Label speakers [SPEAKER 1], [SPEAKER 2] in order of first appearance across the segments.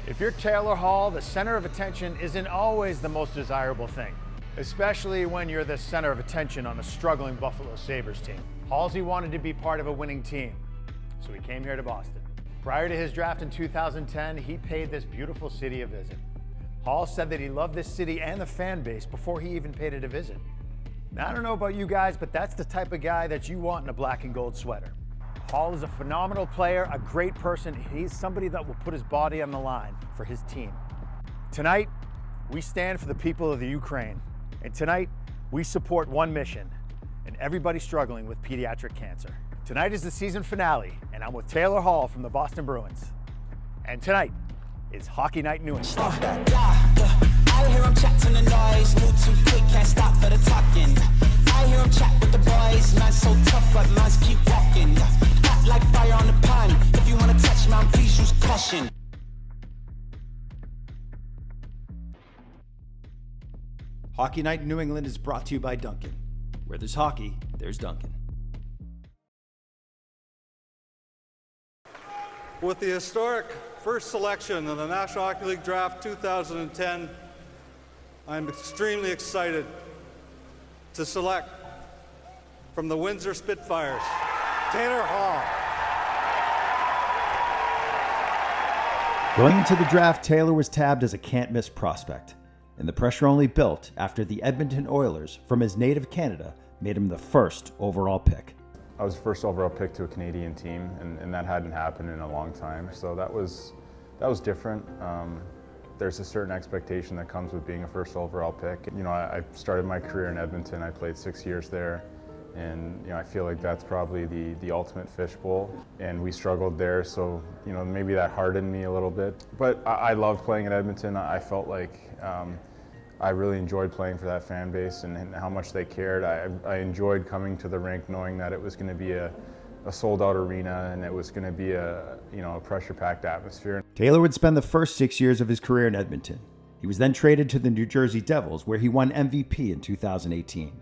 [SPEAKER 1] If you're Taylor Hall, the center of attention isn't always the most desirable thing, especially when you're the center of attention on a struggling Buffalo Sabres team. Halsey wanted to be part of a winning team, so he came here to Boston. Prior to his draft in 2010, he paid this beautiful city a visit. Hall said that he loved this city and the fan base before he even paid it a visit. Now, I don't know about you guys, but that's the type of guy that you want in a black and gold sweater. Hall is a phenomenal player, a great person. He's somebody that will put his body on the line for his team. Tonight, we stand for the people of the Ukraine. And tonight, we support one mission, and everybody struggling with pediatric cancer. Tonight is the season finale, and I'm with Taylor Hall from the Boston Bruins. And tonight is Hockey Night in New England.
[SPEAKER 2] I hear him chat to the noise, move too quick, can't stop for the talking. I hear him chat with the boys, man so tough, but mans keep walking. Hot like fire on the pan, if you wanna touch man, please use caution.
[SPEAKER 3] Hockey Night in New England is brought to you by Dunkin'. Where there's hockey, there's Dunkin'.
[SPEAKER 4] With the historic first selection in the National Hockey League Draft 2010, I'm extremely excited to select from the Windsor Spitfires, Taylor Hall.
[SPEAKER 3] Going into the draft, Taylor was tabbed as a can't-miss prospect, and the pressure only built after the Edmonton Oilers, from his native Canada, made him the first overall pick.
[SPEAKER 5] I was the first overall pick to a Canadian team, and that hadn't happened in a long time, so that was different. There's a certain expectation that comes with being a first overall pick. You know, I started my career in Edmonton. I played 6 years there, and you know, I feel like that's probably the ultimate fishbowl. And we struggled there, so you know, maybe that hardened me a little bit. But I loved playing in Edmonton. I felt like I really enjoyed playing for that fan base and how much they cared. I enjoyed coming to the rink knowing that it was going to be a sold-out arena and it was going to be a pressure-packed atmosphere.
[SPEAKER 3] Taylor would spend the first 6 years of his career in Edmonton. He was then traded to the New Jersey Devils, where he won MVP in 2018.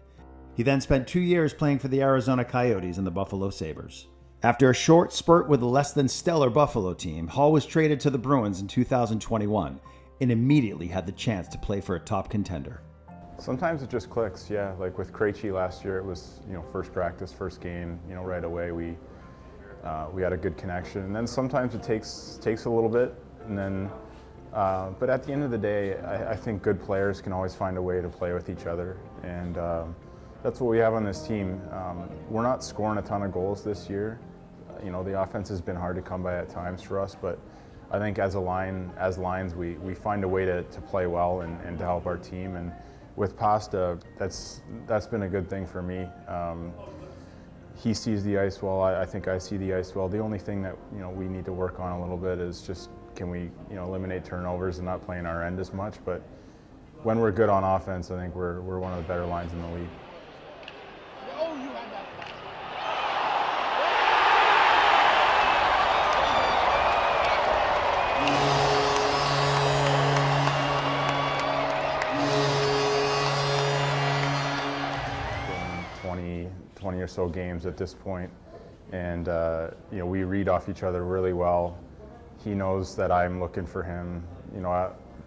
[SPEAKER 3] He then spent 2 years playing for the Arizona Coyotes and the Buffalo Sabres. After a short spurt with a less than stellar Buffalo team, Hall was traded to the Bruins in 2021 and immediately had the chance to play for a top contender.
[SPEAKER 5] Sometimes it just clicks, yeah. Like with Krejci last year, it was first practice, first game, right away we had a good connection. And then sometimes it takes a little bit, and then but at the end of the day, I think good players can always find a way to play with each other, and that's what we have on this team. We're not scoring a ton of goals this year. The offense has been hard to come by at times for us, but I think as lines, we find a way to play well and to help our team. And with Pasta, that's been a good thing for me. He sees the ice well. I think I see the ice well. The only thing that we need to work on a little bit is just can we eliminate turnovers and not play in our end as much. But when we're good on offense, I think we're one of the better lines in the league. Been 20 or so games at this point, and we read off each other really well. He knows that I'm looking for him,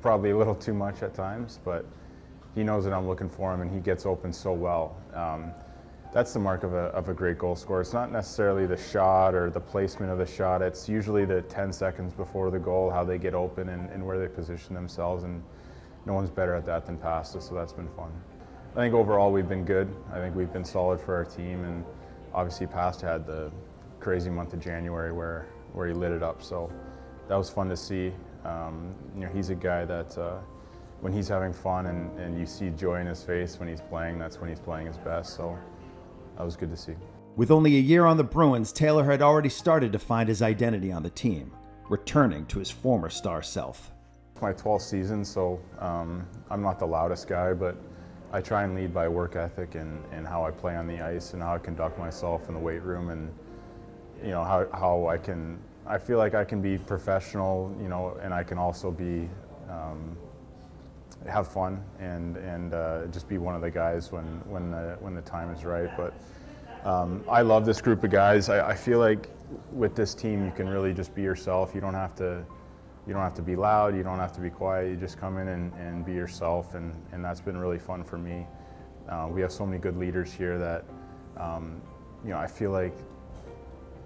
[SPEAKER 5] probably a little too much at times, but he knows that I'm looking for him, and he gets open so well. That's the mark of a great goal scorer. It's not necessarily the shot or the placement of the shot. It's usually the 10 seconds before the goal, how they get open and where they position themselves, and no one's better at that than Pasta, so that's been fun. I think overall we've been good. I think we've been solid for our team, and obviously Pasta had the crazy month of January where he lit it up, so that was fun to see. He's a guy that when he's having fun and you see joy in his face when he's playing, that's when he's playing his best, so that was good to see.
[SPEAKER 3] With only a year on the Bruins, Taylor had already started to find his identity on the team, returning to his former star self.
[SPEAKER 5] It's my 12th season, so I'm not the loudest guy, but I try and lead by work ethic and how I play on the ice and how I conduct myself in the weight room, and how I feel like I can be professional, and I can also be have fun and just be one of the guys when the time is right. But I love this group of guys. I feel like with this team you can really just be yourself. You don't have to you don't have to be loud, you don't have to be quiet, you just come in and be yourself, and that's been really fun for me. We have so many good leaders here that, I feel like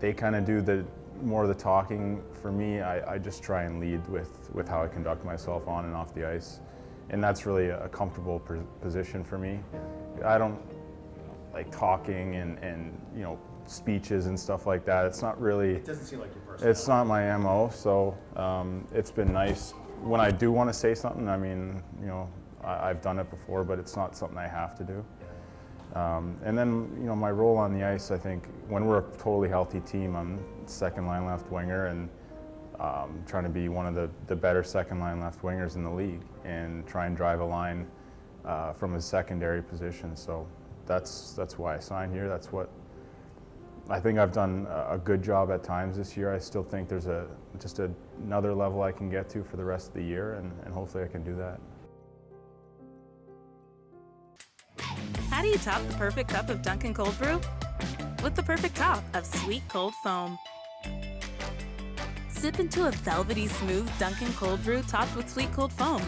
[SPEAKER 5] they kind of do more of the talking. For me, I just try and lead with how I conduct myself on and off the ice. And that's really a comfortable position for me. I don't like talking and speeches and stuff like that. It's not really.
[SPEAKER 3] It doesn't seem like your personality.
[SPEAKER 5] It's not my MO, so it's been nice. When I do want to say something, I mean, I've done it before, but it's not something I have to do. And then, my role on the ice, I think, when we're a totally healthy team, I'm second line left winger, and trying to be one of the better second line left wingers in the league and try and drive a line from a secondary position. So that's why I signed here. That's what I think I've done a good job at times this year. I still think there's just another level I can get to for the rest of the year, and hopefully I can do that.
[SPEAKER 6] How do you top the perfect cup of Dunkin' Cold Brew? With the perfect top of sweet cold foam. Sip into a velvety smooth Dunkin' Cold Brew topped with sweet cold foam.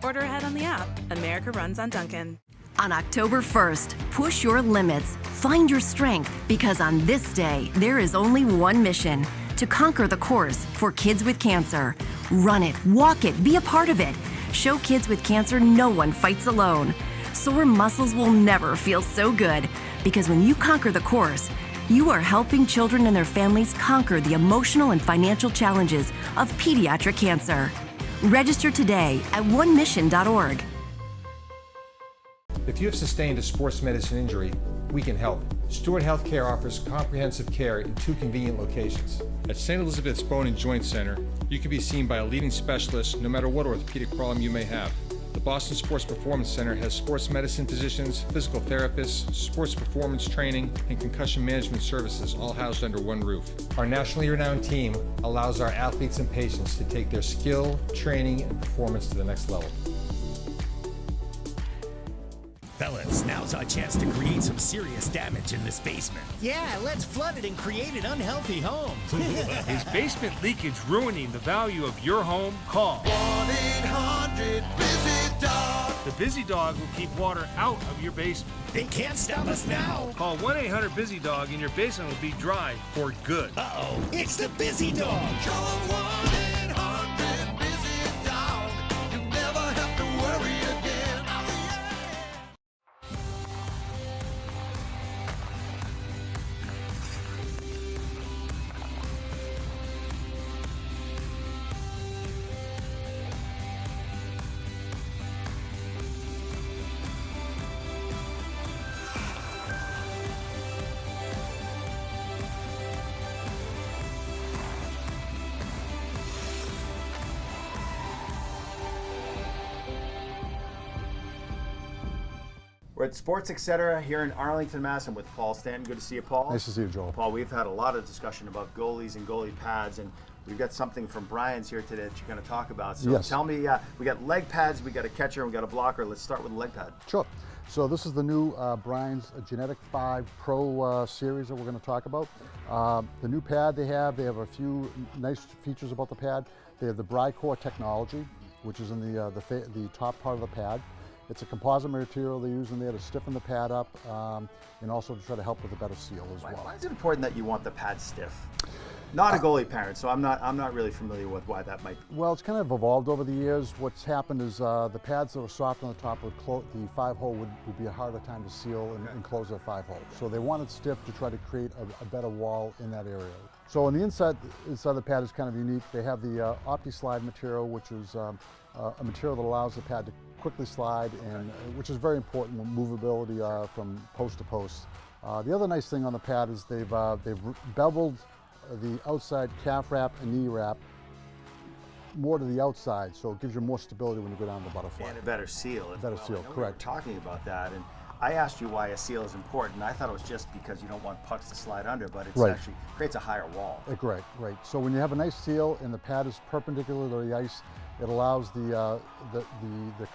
[SPEAKER 6] Order ahead on the app. America runs on Dunkin'.
[SPEAKER 7] On October 1st, push your limits, find your strength, because on this day, there is only one mission: to conquer the course for kids with cancer. Run it, walk it, be a part of it. Show kids with cancer no one fights alone. Sore muscles will never feel so good, because when you conquer the course, you are helping children and their families conquer the emotional and financial challenges of pediatric cancer. Register today at onemission.org.
[SPEAKER 8] If you have sustained a sports medicine injury, we can help. Stewart Healthcare offers comprehensive care in 2 convenient locations. At St. Elizabeth's Bone and Joint Center, you can be seen by a leading specialist no matter what orthopedic problem you may have. The Boston Sports Performance Center has sports medicine physicians, physical therapists, sports performance training, and concussion management services all housed under one roof. Our nationally renowned team allows our athletes and patients to take their skill, training, and performance to the next level.
[SPEAKER 9] Fellas, now's our chance to create some serious damage in this basement.
[SPEAKER 10] Yeah, let's flood it and create an unhealthy home.
[SPEAKER 11] Is basement leakage ruining the value of your home? Call 1-800-BUSY-DOG. The Busy Dog will keep water out of your basement.
[SPEAKER 9] They can't stop us now.
[SPEAKER 11] Call 1-800-BUSY-DOG and your basement will be dry for good.
[SPEAKER 9] Uh-oh, it's the Busy Dog.
[SPEAKER 2] Call 1-800-BUSY-DOG. You never have to worry again.
[SPEAKER 3] We're at Sports Etc. here in Arlington, Mass. I'm with Paul Stanton. Good to see you, Paul.
[SPEAKER 12] Nice to see you, Joel.
[SPEAKER 3] Paul, we've had a lot of discussion about goalies and goalie pads, and we've got something from Brian's here today that you're going to talk about. So
[SPEAKER 12] yes.
[SPEAKER 3] Tell me, we got leg pads, we got a catcher, and we got a blocker. Let's start with the leg pad.
[SPEAKER 12] Sure. So this is the new Brian's Genetic 5 Pro series that we're going to talk about. The new pad they have a few nice features about the pad. They have the Bri-Core technology, which is in the top part of the pad. It's a composite material they use in there to stiffen the pad up and also to try to help with a better seal as well.
[SPEAKER 3] Why is it important that you want the pad stiff? Not a goalie parent, so I'm not really familiar with why that might be.
[SPEAKER 12] Well, it's kind of evolved over the years. What's happened is the pads that were soft on the top the 5-hole would be a harder time to seal and close that 5-hole. So they wanted stiff to try to create a better wall in that area. So on the inside the pad is kind of unique. They have the OptiSlide material, which is a material that allows the pad to quickly slide, and which is very important with movability from post to post. The other nice thing on the pad is they've beveled the outside calf wrap and knee wrap more to the outside, so it gives you more stability when you go down the butterfly.
[SPEAKER 3] And a better seal.
[SPEAKER 12] Better seal, correct.
[SPEAKER 3] We were talking about that, and I asked you why a seal is important. I thought it was just because you don't want pucks to slide under, but it actually creates a higher wall.
[SPEAKER 12] Right. So when you have a nice seal and the pad is perpendicular to the ice, it allows the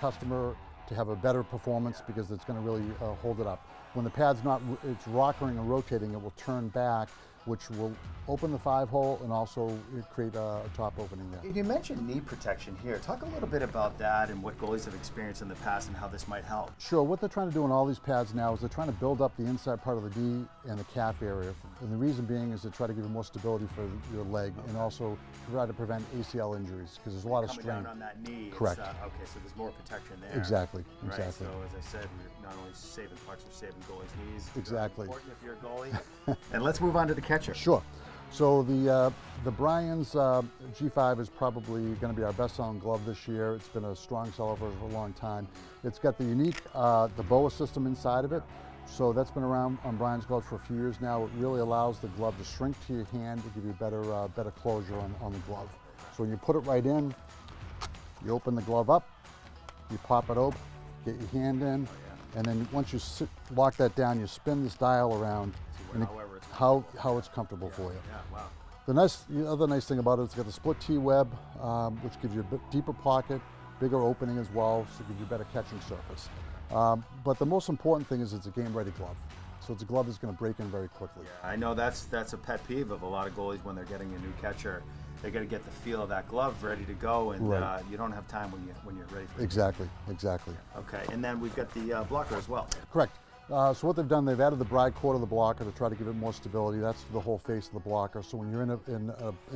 [SPEAKER 12] customer to have a better performance because it's going to really hold it up. when the pad's not, it's rocking and rotating, it will turn back, which will open the 5-hole and also create a top opening there.
[SPEAKER 3] You mentioned knee protection here. Talk a little bit about that and what goalies have experienced in the past and how this might help.
[SPEAKER 12] Sure, what they're trying to do in all these pads now is they're trying to build up the inside part of the knee and the calf area. And the reason being is to try to give you more stability for your leg and also try to prevent ACL injuries because there's a lot of strain.
[SPEAKER 3] Coming down on that knee.
[SPEAKER 12] Correct.
[SPEAKER 3] Okay, so there's more protection there.
[SPEAKER 12] Exactly,
[SPEAKER 3] right?
[SPEAKER 12] exactly.
[SPEAKER 3] So as I said, we're not only saving pucks, we're saving goalies' knees.
[SPEAKER 12] Exactly.
[SPEAKER 3] Very important if you're a goalie. And let's move on to the catcher.
[SPEAKER 12] Sure. So the Bruins G5 is probably going to be our best-selling glove this year. It's been a strong seller for a long time. It's got the unique the BOA system inside of it. So that's been around on Bruins gloves for a few years now. It really allows the glove to shrink to your hand to give you better closure on the glove. So when you put it right in, you open the glove up, you pop it open, get your hand in, and then once you lock that down, you spin this dial around. And how it's comfortable for you.
[SPEAKER 3] Yeah, wow.
[SPEAKER 12] The other nice thing about it is it's got the split T-web, which gives you a bit deeper pocket, bigger opening as well, so it gives you a better catching surface. But the most important thing is it's a game-ready glove. So it's a glove that's going to break in very quickly.
[SPEAKER 3] Yeah, I know that's a pet peeve of a lot of goalies when they're getting a new catcher. They got to get the feel of that glove ready to go, and
[SPEAKER 12] right.
[SPEAKER 3] You don't have time when you're ready for it.
[SPEAKER 12] Exactly.
[SPEAKER 3] Okay, and then we've got the blocker as well.
[SPEAKER 12] Correct. So what they've done, they've added the bride cord of the blocker to try to give it more stability. That's the whole face of the blocker. So when you're in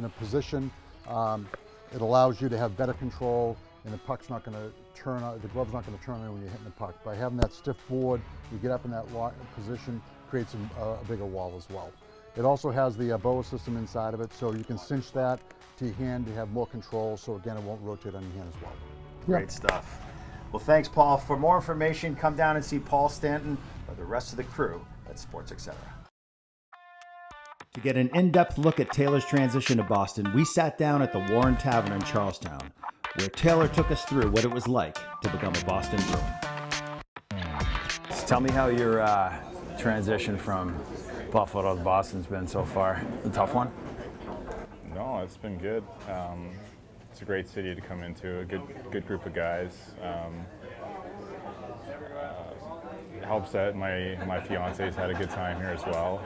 [SPEAKER 12] a position, it allows you to have better control, and the puck's not going to turn. The glove's not going to turn on when you're hitting the puck. By having that stiff board, you get up in that position, creates a bigger wall as well. It also has the BOA system inside of it, so you can cinch that to your hand to have more control. So again, it won't rotate on your hand as well.
[SPEAKER 3] Great stuff. Well, thanks, Paul. For more information, come down and see Paul Stanton or the rest of the crew at Sports Etc. To get an in-depth look at Taylor's transition to Boston, we sat down at the Warren Tavern in Charlestown, where Taylor took us through what it was like to become a Boston Bruin.
[SPEAKER 13] So tell me how your transition from Buffalo to Boston's been so far. A tough one?
[SPEAKER 5] No, it's been good. It's a great city to come into, a good group of guys. It helps that my fiance's had a good time here as well.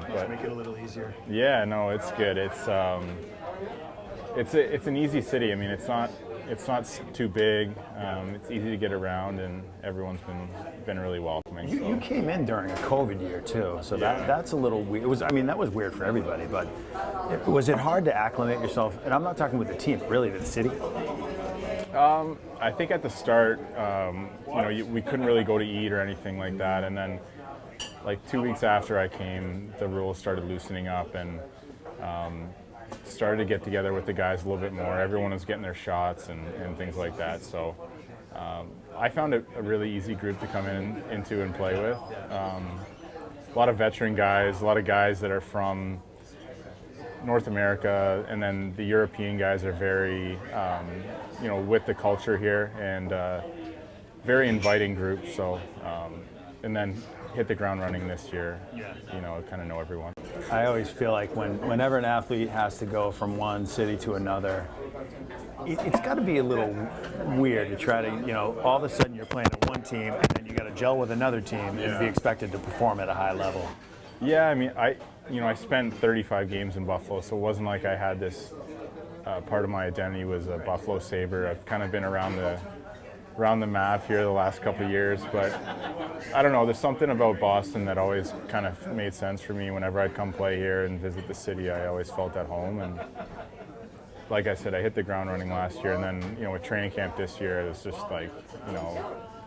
[SPEAKER 3] But make it a little easier.
[SPEAKER 5] Yeah, no, it's good. It's an easy city. I mean, it's not too big. It's easy to get around, and everyone's been really welcoming.
[SPEAKER 13] You came in during a COVID year too, so that's a little weird. That was weird for everybody. But was it hard to acclimate yourself? And I'm not talking with the team, really, to the city.
[SPEAKER 5] I think at the start, we couldn't really go to eat or anything like that, and then like 2 weeks after I came, the rules started loosening up, and started to get together with the guys a little bit more. Everyone was getting their shots and things like that. So I found it a really easy group to come into and play with. A lot of veteran guys, a lot of guys that are from North America, and then the European guys are very, with the culture here, and very inviting group. So, and then hit the ground running this year. Kind of know everyone.
[SPEAKER 13] I always feel like whenever an athlete has to go from one city to another, it's got to be a little weird to try to, all of a sudden you're playing on one team and then you got to gel with another team and be expected to perform at a high level.
[SPEAKER 5] Yeah, I mean, I spent 35 games in Buffalo, so it wasn't like I had this part of my identity was a Buffalo Sabre. I've kind of been around the map here the last couple of years, but I don't know, there's something about Boston that always kind of made sense for me. Whenever I'd come play here and visit the city, I always felt at home. And like I said, I hit the ground running last year, and then with training camp this year, it was just like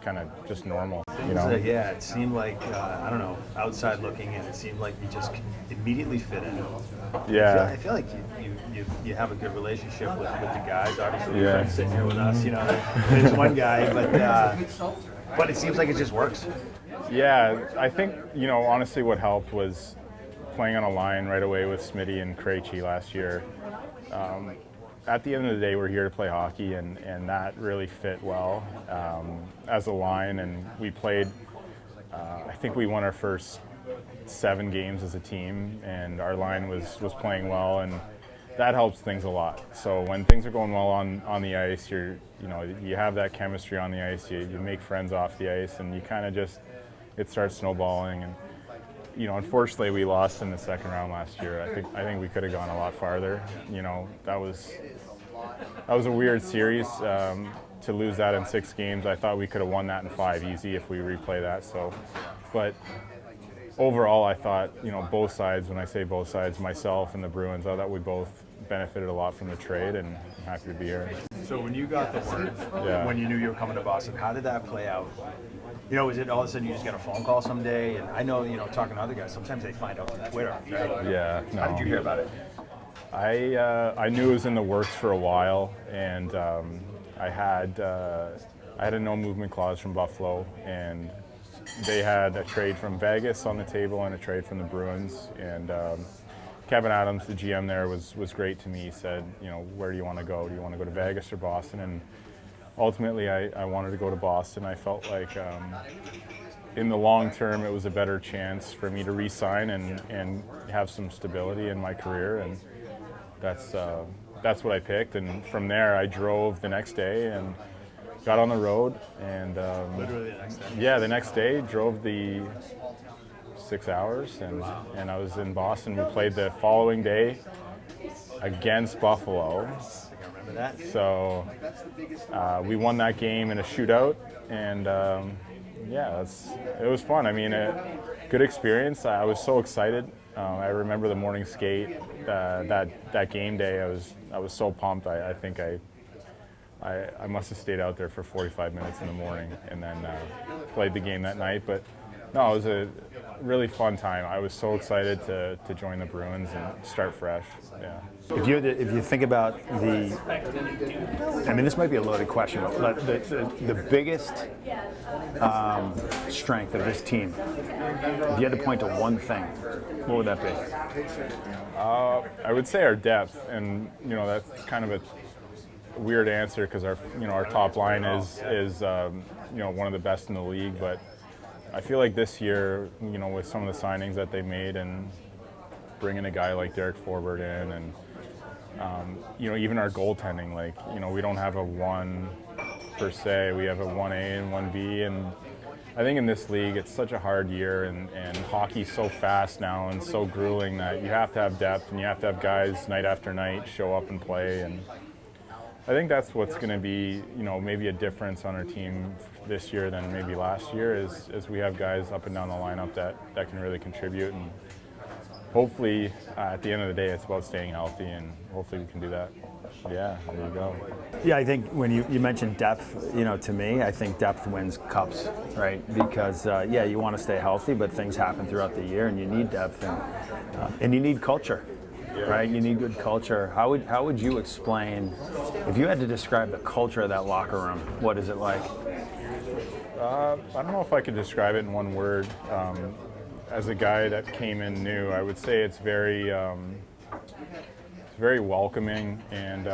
[SPEAKER 5] kind of just normal.
[SPEAKER 3] Yeah, it seemed like I don't know, outside looking in, it seemed like you just immediately fit in.
[SPEAKER 5] Yeah,
[SPEAKER 3] I feel like you have a good relationship with the guys. Obviously, you're friends sitting here with us. There's one guy, but it seems like it just works.
[SPEAKER 5] Yeah, I think honestly, what helped was playing on a line right away with Smitty and Krejci last year. At the end of the day, we're here to play hockey, and that really fit well as a line. And we played, I think we won our first 7 games as a team, and our line was playing well, and that helps things a lot. So when things are going well on the ice, you have that chemistry on the ice. You make friends off the ice, and you kind of just it starts snowballing. And unfortunately, we lost in the second round last year. I think we could have gone a lot farther. That was a weird series. To lose that in 6 games, I thought we could have won that in 5 easy if we replay that. So, but overall, I thought, both sides, when I say both sides, myself and the Bruins, I thought we both benefited a lot from the trade, and I'm happy to be here.
[SPEAKER 13] So when you got the word, when you knew you were coming to Boston, how did that play out? Is it all of a sudden you just get a phone call someday? And I know, talking to other guys, sometimes they find out through Twitter, right?
[SPEAKER 5] Yeah. No.
[SPEAKER 13] How did you hear about it?
[SPEAKER 5] I knew it was in the works for a while, and I had a no movement clause from Buffalo, and they had a trade from Vegas on the table and a trade from the Bruins. And Kevin Adams, the GM there, was great to me. He said, where do you want to go? Do you want to go to Vegas or Boston? And ultimately, I wanted to go to Boston. I felt like in the long term, it was a better chance for me to re-sign and have some stability in my career. And that's what I picked. And from there, I drove the next day and got on the road. And
[SPEAKER 13] literally the next day?
[SPEAKER 5] Yeah, the next day, drove the 6 hours, and I was in Boston. We played the following day against Buffalo.
[SPEAKER 13] I remember that.
[SPEAKER 5] So we won that game in a shootout, and it was fun. I mean, a good experience. I was so excited. I remember the morning skate that game day. I was so pumped. I think I must have stayed out there for 45 minutes in the morning and then played the game that night. But no, it was a really fun time. I was so excited to join the Bruins and start fresh. Yeah.
[SPEAKER 13] If you think about this might be a loaded question, but the biggest strength of this team, if you had to point to one thing, what would that be?
[SPEAKER 5] I would say our depth, and that's kind of a weird answer because our top line is one of the best in the league, but I feel like this year, with some of the signings that they made and bringing a guy like Derek Forbort in, and even our goaltending, we don't have a 1 per se. We have a 1A and 1B, and I think in this league it's such a hard year, and hockey's so fast now and so grueling that you have to have depth and you have to have guys night after night show up and play. And I think that's what's going to be, maybe a difference on our team this year than maybe last year is we have guys up and down the lineup that can really contribute. And hopefully, at the end of the day, it's about staying healthy, and hopefully we can do that. Yeah, there you go.
[SPEAKER 13] Yeah, I think when you mentioned depth, to me, I think depth wins cups, right? Because, you want to stay healthy, but things happen throughout the year, and you need depth, and you need culture. Right, you need good culture. How would you explain, if you had to describe the culture of that locker room, what is it like?
[SPEAKER 5] I don't know if I could describe it in one word. As a guy that came in new, I would say it's very welcoming, and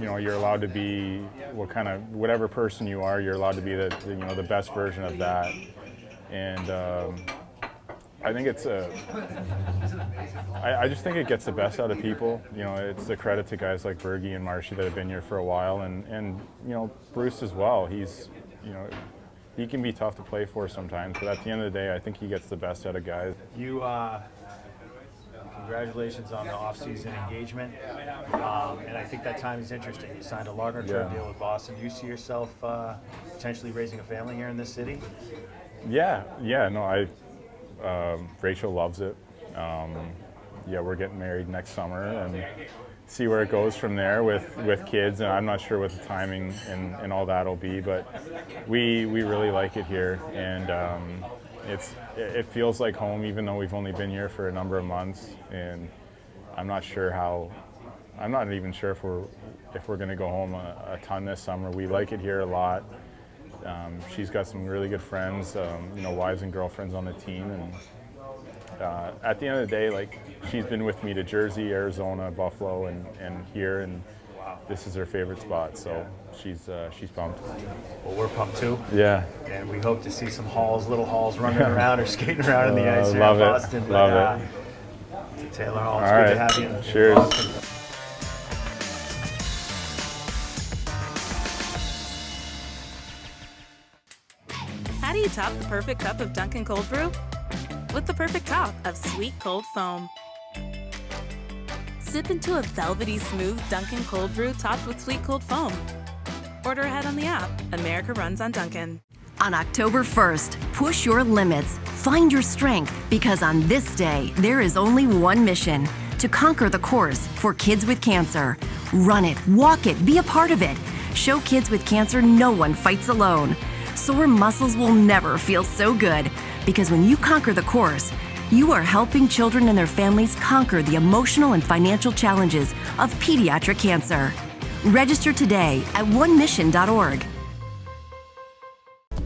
[SPEAKER 5] you're allowed to be whatever person you are. You're allowed to be the best version of that, and. I think I just think it gets the best out of people. It's a credit to guys like Bergie and Marshy that have been here for a while, and Bruce as well. He's, he can be tough to play for sometimes, but at the end of the day, I think he gets the best out of guys.
[SPEAKER 13] Congratulations on the off-season engagement, and I think that time is interesting. You signed a longer-term deal with Boston. Do you see yourself potentially raising a family here in this city?
[SPEAKER 5] Yeah, no, Rachel loves it. We're getting married next summer and see where it goes from there with kids. And I'm not sure what the timing and all that will be, but we really like it here, and it feels like home, even though we've only been here for a number of months. And I'm not even sure if we're going to go home a ton this summer. We like it here a lot. She's got some really good friends, wives and girlfriends on the team, and at the end of the day, she's been with me to Jersey, Arizona, Buffalo, and here, and this is her favorite spot, so she's pumped.
[SPEAKER 13] Well, we're pumped too.
[SPEAKER 5] Yeah.
[SPEAKER 13] And we hope to see some little halls running around or skating around in the ice here in Boston.
[SPEAKER 5] Love it.
[SPEAKER 13] To Taylor Hall, it's
[SPEAKER 5] All
[SPEAKER 13] good
[SPEAKER 5] right.
[SPEAKER 13] to have you in
[SPEAKER 5] Cheers.
[SPEAKER 13] Boston.
[SPEAKER 6] How How do you top the perfect cup of Dunkin' Cold Brew? With the perfect top of sweet cold foam. Sip into a velvety smooth Dunkin' Cold Brew topped with sweet cold foam. Order ahead on the app. America runs on Dunkin'.
[SPEAKER 7] On October 1st, push your limits, find your strength, because on this day, there is only one mission: to conquer the course for kids with cancer. Run it, walk it, be a part of it. Show kids with cancer no one fights alone. Sore muscles will never feel so good, because when you conquer the course, you are helping children and their families conquer the emotional and financial challenges of pediatric cancer. Register today at onemission.org.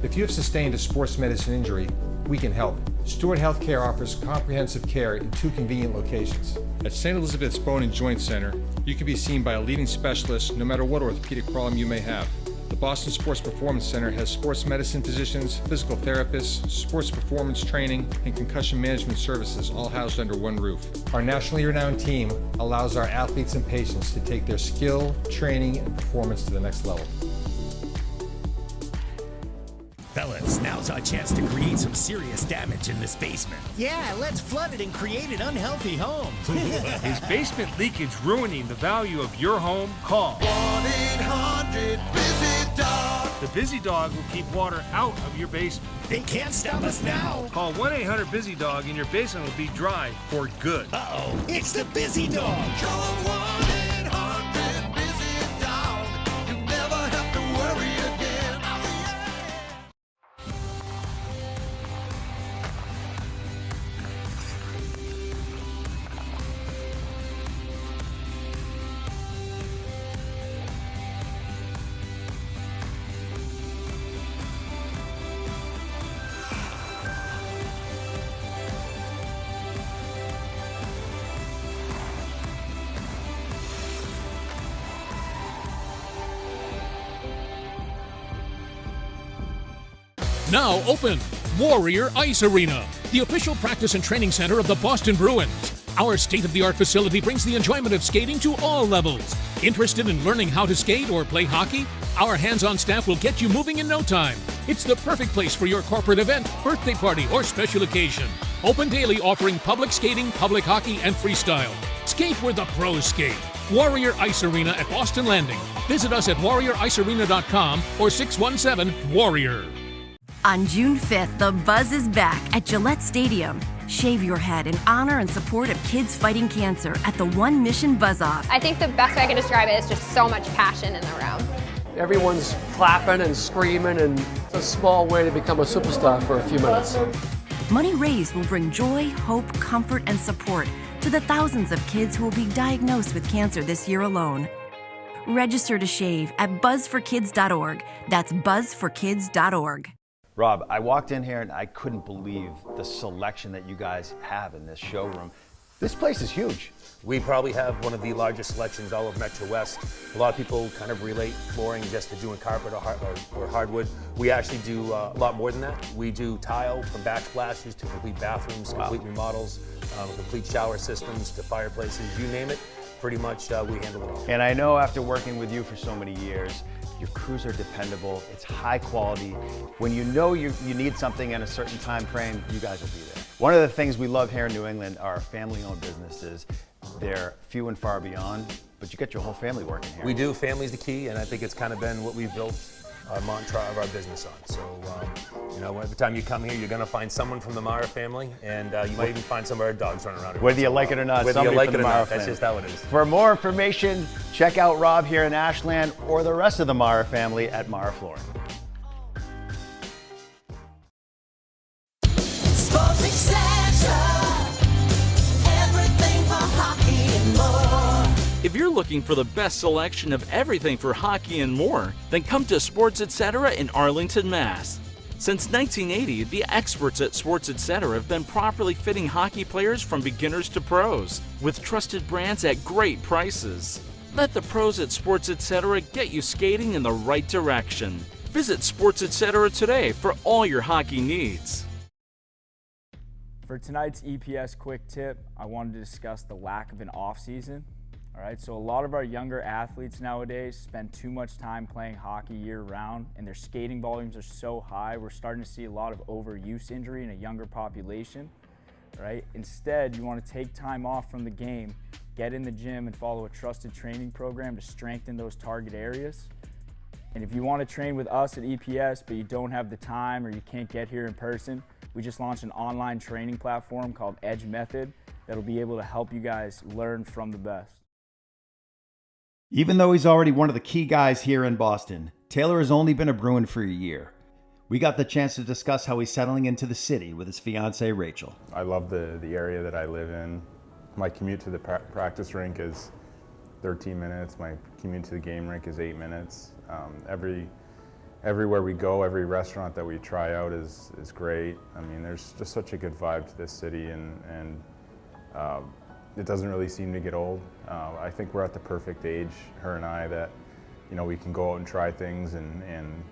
[SPEAKER 8] If you have sustained a sports medicine injury, we can help. Stewart Healthcare offers comprehensive care in 2 convenient locations. At St. Elizabeth's Bone and Joint Center, you can be seen by a leading specialist no matter what orthopedic problem you may have. The Boston Sports Performance Center has sports medicine physicians, physical therapists, sports performance training, and concussion management services all housed under one roof. Our nationally renowned team allows our athletes and patients to take their skill, training, and performance to the next level.
[SPEAKER 9] Fellas, now's our chance to create some serious damage in this basement.
[SPEAKER 10] Yeah, let's flood it and create an unhealthy home.
[SPEAKER 11] Is basement leakage ruining the value of your home? Call
[SPEAKER 10] 1-800-BUSY-DOG.
[SPEAKER 11] The Busy Dog will keep water out of your basement.
[SPEAKER 10] They can't stop us now.
[SPEAKER 11] Call 1-800-BUSY-DOG and your basement will be dry for good.
[SPEAKER 10] Uh-oh, it's the Busy Dog.
[SPEAKER 2] Call 1-800-BUSY-DOG. You never have to worry again.
[SPEAKER 14] Now open, Warrior Ice Arena, the official practice and training center of the Boston Bruins. Our state-of-the-art facility brings the enjoyment of skating to all levels. Interested in learning how to skate or play hockey? Our hands-on staff will get you moving in no time. It's the perfect place for your corporate event, birthday party, or special occasion. Open daily, offering public skating, public hockey, and freestyle. Skate where the pros skate. Warrior Ice Arena at Boston Landing. Visit us at warrioricearena.com or 617-WARRIOR.
[SPEAKER 7] On June 5th, the buzz is back at Gillette Stadium. Shave your head in honor and support of kids fighting cancer at the One Mission Buzz-Off.
[SPEAKER 15] I think the best way I can describe it is just so much passion in the room.
[SPEAKER 16] Everyone's clapping and screaming, and it's a small way to become a superstar for a few minutes.
[SPEAKER 7] Money raised will bring joy, hope, comfort, and support to the thousands of kids who will be diagnosed with cancer this year alone. Register to shave at buzzforkids.org. That's buzzforkids.org.
[SPEAKER 3] Rob, I walked in here and I couldn't believe the selection that you guys have in this showroom. This place is huge.
[SPEAKER 17] We probably have one of the largest selections all of Metro West. A lot of people kind of relate flooring just to doing carpet or hardwood. We actually do a lot more than that. We do tile from backsplashes to complete bathrooms, complete remodels, complete shower systems to fireplaces, you name it. Pretty much we handle it all.
[SPEAKER 3] And I know after working with you for so many years, your crews are dependable, it's high quality. When you know you need something in a certain time frame, you guys will be there. One of the things we love here in New England are family-owned businesses. They're few and far beyond, but you get your whole family working here.
[SPEAKER 17] We do. Family's the key, and I think it's kind of been what we've built our mantra of our business on. So, you know, every time you come here, you're going to find someone from the Mara family, and you might even find some of our dogs running around.
[SPEAKER 3] Whether you like it or not,
[SPEAKER 17] whether you like it or not,
[SPEAKER 3] family.
[SPEAKER 17] that's just how it is.
[SPEAKER 3] For more information, check out Rob here in Ashland or the rest of the Mara family at Mara Flooring.
[SPEAKER 2] Sports Etc. Everything for hockey and more.
[SPEAKER 18] If you're looking for the best selection of everything for hockey and more, then come to Sports Etc. in Arlington, Mass. Since 1980, the experts at Sports Etc. have been properly fitting hockey players from beginners to pros, with trusted brands at great prices. Let the pros at Sports Etc. get you skating in the right direction. Visit Sports Etc. today for all your hockey needs.
[SPEAKER 19] For tonight's EPS quick tip, I wanted to discuss the lack of an off-season. All right, so a lot of our younger athletes nowadays spend too much time playing hockey year-round, and their skating volumes are so high, we're starting to see a lot of overuse injury in a younger population. Right? Instead, you want to take time off from the game, get in the gym, and follow a trusted training program to strengthen those target areas. And if you want to train with us at EPS, but you don't have the time or you can't get here in person, we just launched an online training platform called Edge Method that'll be able to help you guys learn from the best.
[SPEAKER 3] Even though he's already one of the key guys here in Boston, Taylor has only been a Bruin for a year. We got the chance to discuss how he's settling into the city with his fiancée, Rachel.
[SPEAKER 5] I love the area that I live in. My commute to the practice rink is 13 minutes. My commute to the game rink is 8 minutes. Everywhere we go, every restaurant that we try out is great. I mean, there's just such a good vibe to this city, and it doesn't really seem to get old. I think we're at the perfect age, her and I, that we can go out and try things, and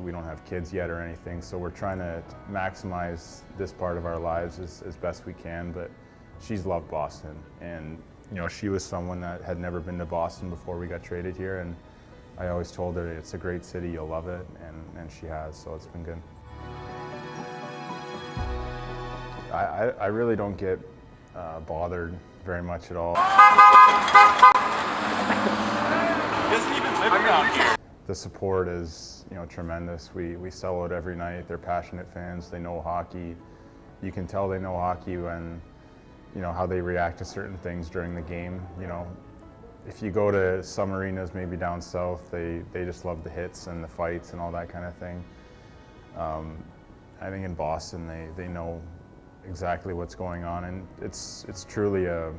[SPEAKER 5] we don't have kids yet or anything, so we're trying to maximize this part of our lives as best we can. But she's loved Boston, and she was someone that had never been to Boston before we got traded here, and I always told her it's a great city, you'll love it, and she has, so it's been good. I really don't get bothered very much at all.
[SPEAKER 20] Doesn't even live around here.
[SPEAKER 5] The support is, tremendous. We sell out every night. They're passionate fans. They know hockey. You can tell they know hockey when, how they react to certain things during the game. If you go to some arenas, maybe down south, they just love the hits and the fights and all that kind of thing. I think in Boston, they know exactly what's going on, and it's truly a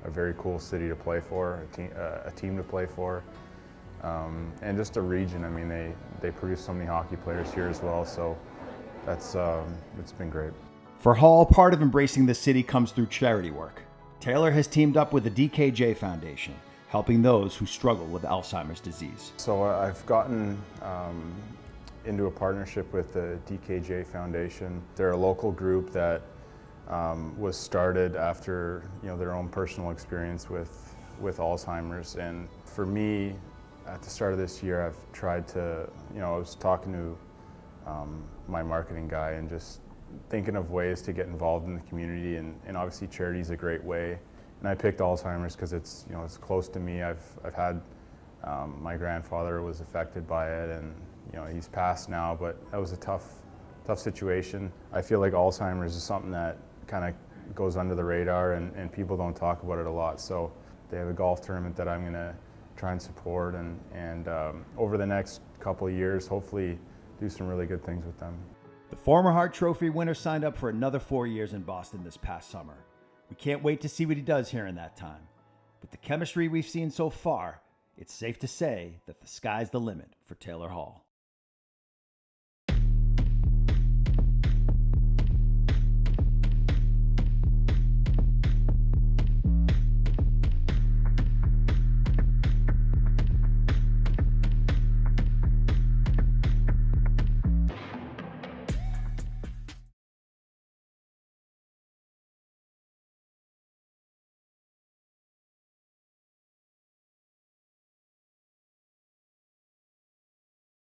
[SPEAKER 5] very cool city to play for, a team to play for. And just a region. I mean, they produce so many hockey players here as well, so that's it's been great.
[SPEAKER 3] For Hall, part of embracing the city comes through charity work. Taylor has teamed up with the DKJ Foundation, helping those who struggle with Alzheimer's disease.
[SPEAKER 5] So I've gotten into a partnership with the DKJ Foundation. They're a local group that was started after their own personal experience with Alzheimer's, and for me, at the start of this year, I've tried to, I was talking to my marketing guy and just thinking of ways to get involved in the community, and obviously charity is a great way. And I picked Alzheimer's because it's close to me. I've had my grandfather was affected by it, and he's passed now, but that was a tough situation. I feel like Alzheimer's is something that kind of goes under the radar, and people don't talk about it a lot. So they have a golf tournament that I'm going to try and support, and over the next couple of years, hopefully do some really good things with them.
[SPEAKER 3] The former Hart Trophy winner signed up for another 4 years in Boston this past summer. We can't wait to see what he does here in that time. With the chemistry we've seen so far, it's safe to say that the sky's the limit for Taylor Hall.